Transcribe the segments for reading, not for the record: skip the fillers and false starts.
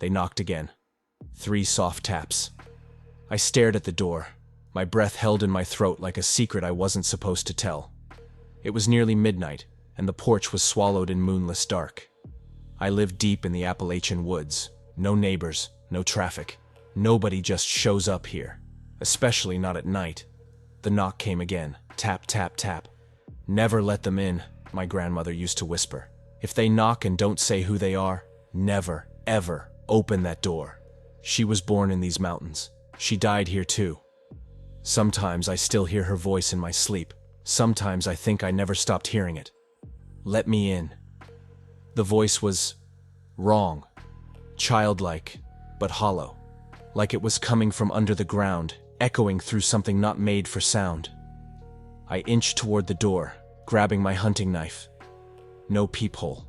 They knocked again. 3 soft taps. I stared at the door, my breath held in my throat like a secret I wasn't supposed to tell. It was nearly midnight, and the porch was swallowed in moonless dark. I lived deep in the Appalachian woods. No neighbors, no traffic. Nobody just shows up here, especially not at night. The knock came again. Tap, tap, tap. "Never let them in," my grandmother used to whisper. "If they knock and don't say who they are, never, ever open that door." She was born in these mountains. She died here too. Sometimes I still hear her voice in my sleep. Sometimes I think I never stopped hearing it. "Let me in." The voice was wrong, childlike, but hollow, like it was coming from under the ground, echoing through something not made for sound. I inched toward the door, grabbing my hunting knife. No peephole.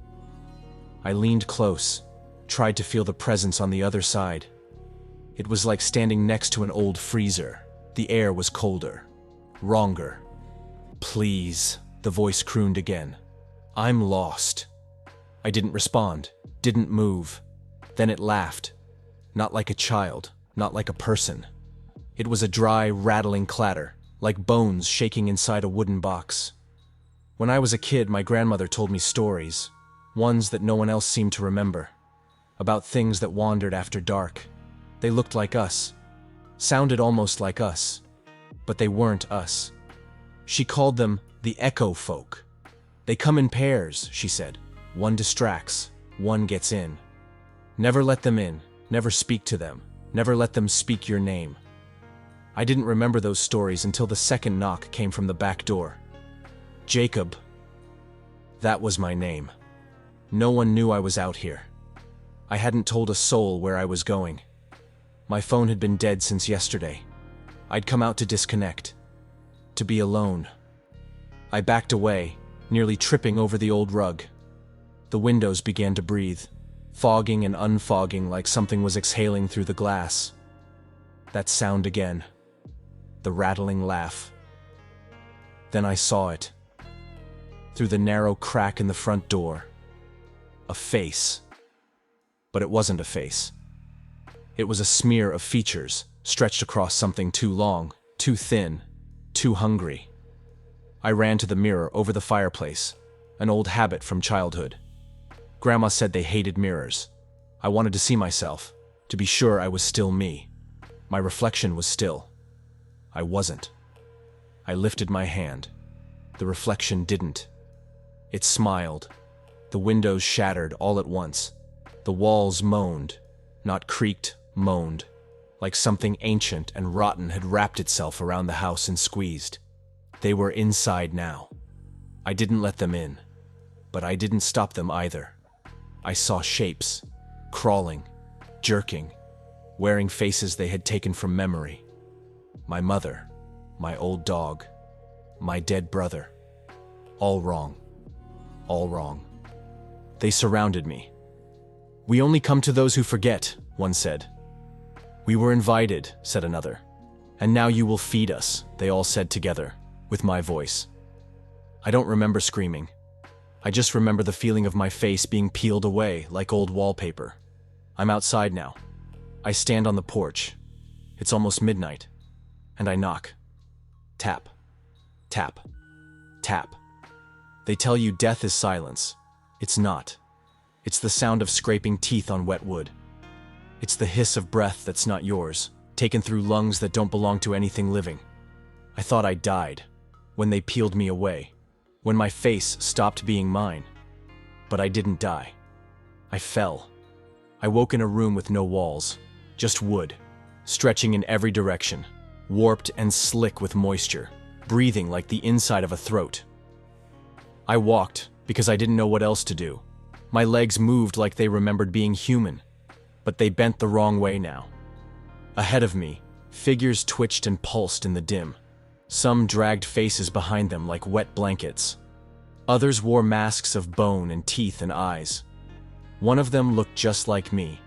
I leaned close, tried to feel the presence on the other side. It was like standing next to an old freezer. The air was colder, wronger. "Please," the voice crooned again. "I'm lost." I didn't respond, didn't move. Then it laughed. Not like a child, not like a person. It was a dry, rattling clatter, like bones shaking inside a wooden box. When I was a kid, my grandmother told me stories, ones that no one else seemed to remember, about things that wandered after dark. They looked like us, sounded almost like us, but they weren't us. She called them the echo folk. "They come in pairs," she said. "One distracts, one gets in. Never let them in, never speak to them, never let them speak your name." I didn't remember those stories until the second knock came from the back door. Jacob. That was my name. No one knew I was out here. I hadn't told a soul where I was going. My phone had been dead since yesterday. I'd come out to disconnect, to be alone. I backed away, nearly tripping over the old rug. The windows began to breathe, fogging and unfogging like something was exhaling through the glass. That sound again. The rattling laugh. Then I saw it. Through the narrow crack in the front door. A face. But it wasn't a face. It was a smear of features, stretched across something too long, too thin, too hungry. I ran to the mirror over the fireplace, an old habit from childhood. Grandma said they hated mirrors. I wanted to see myself, to be sure I was still me. My reflection was still. I wasn't. I lifted my hand. The reflection didn't. It smiled. The windows shattered all at once. The walls moaned, not creaked, moaned, like something ancient and rotten had wrapped itself around the house and squeezed. They were inside now. I didn't let them in, but I didn't stop them either. I saw shapes, crawling, jerking, wearing faces they had taken from memory. My mother, my old dog, my dead brother. All wrong. All wrong. They surrounded me. "We only come to those who forget," one said. "We were invited," said another. "And now you will feed us," they all said together, with my voice. I don't remember screaming. I just remember the feeling of my face being peeled away like old wallpaper. I'm outside now. I stand on the porch. It's almost midnight. And I knock. Tap. Tap. Tap. They tell you death is silence. It's not. It's the sound of scraping teeth on wet wood. It's the hiss of breath that's not yours, taken through lungs that don't belong to anything living. I thought I died, when they peeled me away, when my face stopped being mine. But I didn't die. I fell. I woke in a room with no walls, just wood, stretching in every direction, warped and slick with moisture, breathing like the inside of a throat. I walked because I didn't know what else to do. My legs moved like they remembered being human, but they bent the wrong way now. Ahead of me, figures twitched and pulsed in the dim. Some dragged faces behind them like wet blankets. Others wore masks of bone and teeth and eyes. One of them looked just like me.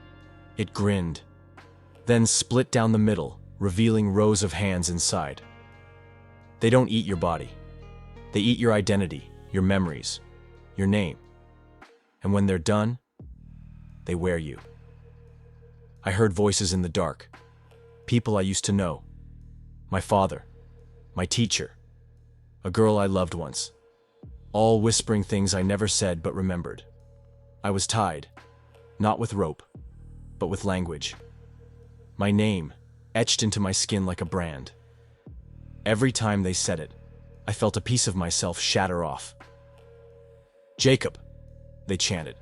It grinned, then split down the middle, revealing rows of hands inside. They don't eat your body. They eat your identity, your memories, your name. And when they're done, they wear you. I heard voices in the dark. People I used to know. My father. My teacher. A girl I loved once. All whispering things I never said but remembered. I was tied. Not with rope, but with language. My name, etched into my skin like a brand. Every time they said it, I felt a piece of myself shatter off. Jacob, they chanted,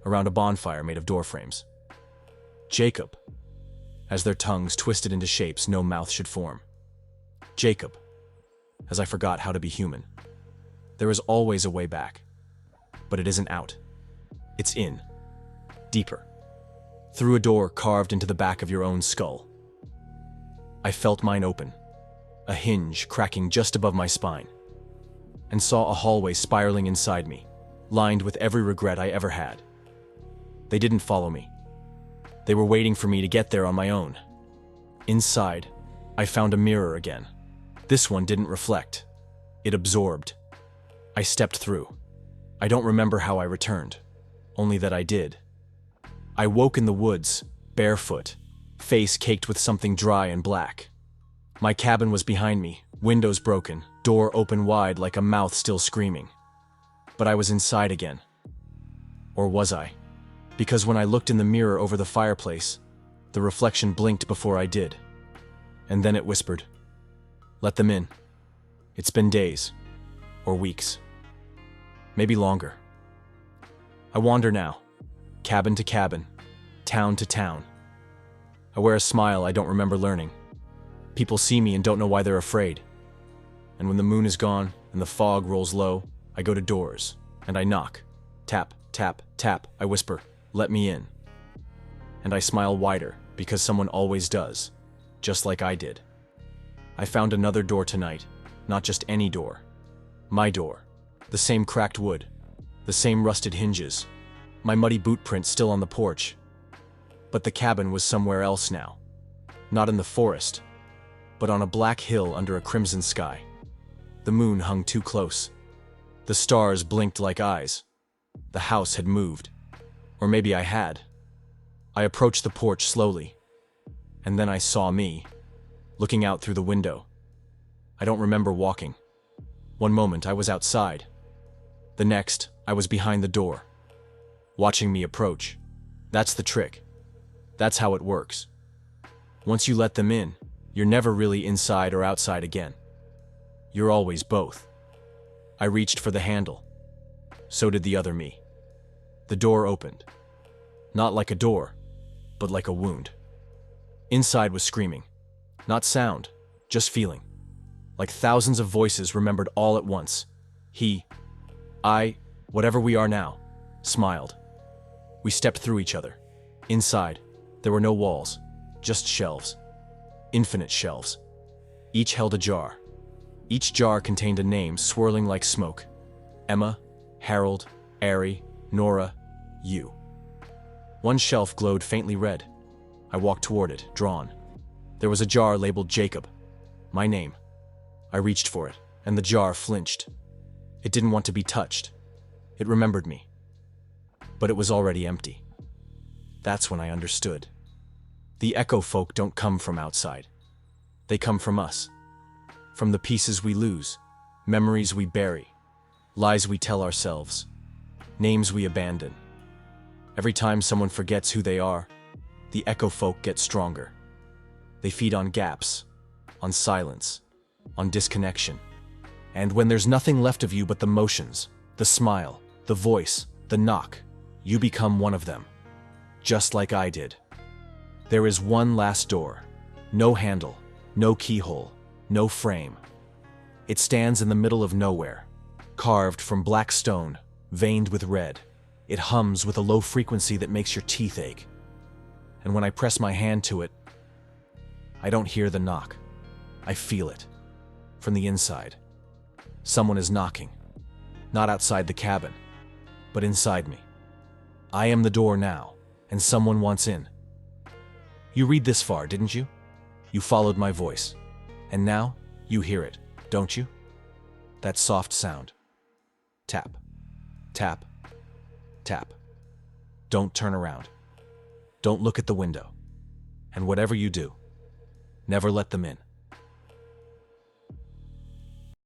around a bonfire made of door frames. Jacob, as their tongues twisted into shapes no mouth should form. Jacob, as I forgot how to be human. There is always a way back, but it isn't out. It's in, deeper, through a door carved into the back of your own skull. I felt mine open, a hinge cracking just above my spine, and saw a hallway spiraling inside me, lined with every regret I ever had. They didn't follow me. They were waiting for me to get there on my own. Inside, I found a mirror again. This one didn't reflect. It absorbed. I stepped through. I don't remember how I returned, only that I did. I woke in the woods, barefoot, face caked with something dry and black. My cabin was behind me, windows broken, door open wide like a mouth still screaming. But I was inside again. Or was I? Because when I looked in the mirror over the fireplace, the reflection blinked before I did. And then it whispered, "Let them in. It's been days. Or weeks. Maybe longer." I wander now, cabin to cabin, town to town. I wear a smile I don't remember learning. People see me and don't know why they're afraid. And when the moon is gone and the fog rolls low, I go to doors, and I knock. Tap, tap, tap, I whisper, "Let me in." And I smile wider, because someone always does, just like I did. I found another door tonight, not just any door. My door. The same cracked wood, the same rusted hinges, my muddy boot print still on the porch. But the cabin was somewhere else now. Not in the forest, but on a black hill under a crimson sky. The moon hung too close. The stars blinked like eyes. The house had moved. Or maybe I had. I approached the porch slowly, and then I saw me, looking out through the window. I don't remember walking. One moment I was outside. The next, I was behind the door, watching me approach. That's the trick. That's how it works. Once you let them in, you're never really inside or outside again. You're always both. I reached for the handle. So did the other me. The door opened. Not like a door, but like a wound. Inside was screaming. Not sound, just feeling. Like thousands of voices remembered all at once. I, whatever we are now, smiled. We stepped through each other. Inside, there were no walls, just shelves. Infinite shelves. Each held a jar. Each jar contained a name swirling like smoke. Emma, Harold, Ari, Nora, you. One shelf glowed faintly red. I walked toward it, drawn. There was a jar labeled Jacob. My name. I reached for it, and the jar flinched. It didn't want to be touched. It remembered me. But it was already empty. That's when I understood. The echo folk don't come from outside. They come from us. From the pieces we lose, memories we bury, lies we tell ourselves, names we abandon. Every time someone forgets who they are, the echo folk get stronger. They feed on gaps, on silence, on disconnection. And when there's nothing left of you but the motions, the smile, the voice, the knock, you become one of them. Just like I did. There is one last door. No handle, no keyhole, no frame. It stands in the middle of nowhere, carved from black stone, veined with red. It hums with a low frequency that makes your teeth ache. And when I press my hand to it, I don't hear the knock. I feel it. From the inside. Someone is knocking. Not outside the cabin, but inside me. I am the door now, and someone wants in. You read this far, didn't you? You followed my voice. And now, you hear it, don't you? That soft sound. Tap. Tap. Tap. Don't turn around. Don't look at the window. And whatever you do, never let them in.